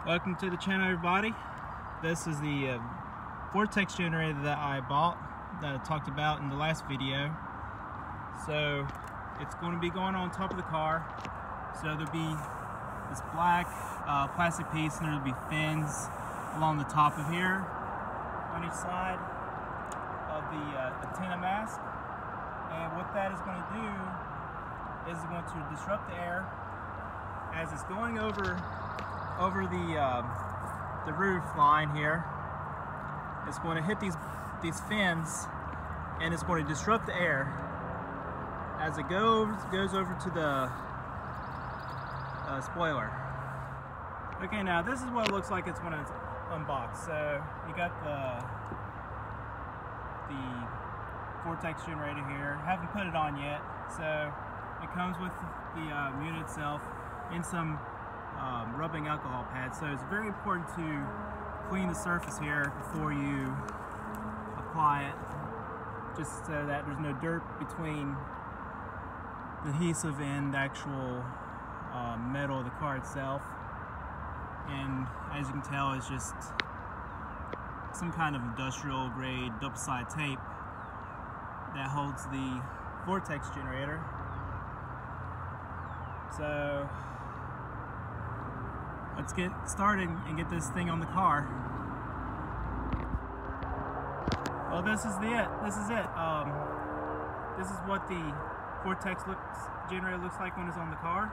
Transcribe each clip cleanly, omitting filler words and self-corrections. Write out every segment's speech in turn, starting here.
Welcome to the channel, everybody. This is the Vortex Generator that I bought, that I talked about in the last video. So it's going to be going on top of the car. So there'll be this black plastic piece, and there'll be fins along the top of here on each side of the antenna mask. And what that is going to do is it's going to disrupt the air as it's going over the roof line here. It's going to hit these fins, and it's going to disrupt the air as it goes over to the spoiler. Okay, now this is what it looks like when it's unboxed. So you got the Vortex Generator here. Haven't put it on yet, so it comes with the unit itself and some rubbing alcohol pads. So it's very important to clean the surface here before you apply it, just so that there's no dirt between the adhesive and the actual metal of the car itself. And as you can tell, it's just some kind of industrial grade double-sided tape that holds the Vortex Generator. So let's get started and get this thing on the car. Well, this is it. This is what the Vortex Generator looks like when it's on the car.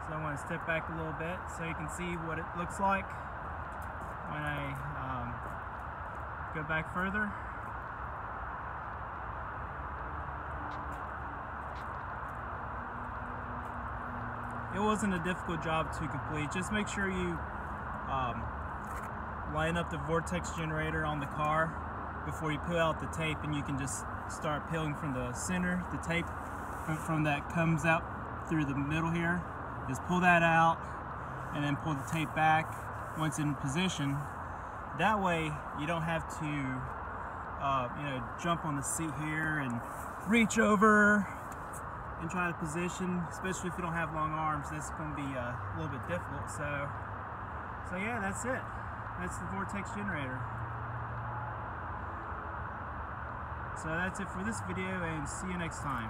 So I want to step back a little bit so you can see what it looks like when I go back further. It wasn't a difficult job to complete. Just make sure you line up the Vortex Generator on the car before you peel out the tape, and you can just start peeling from the center, the tape from that comes out through the middle here. Just pull that out and then pull the tape back once in position. That way you don't have to jump on the seat here and reach over and try to position, especially if you don't have long arms. This is going to be a little bit difficult. So yeah, that's it. That's the Vortex Generator. So that's it for this video, and see you next time.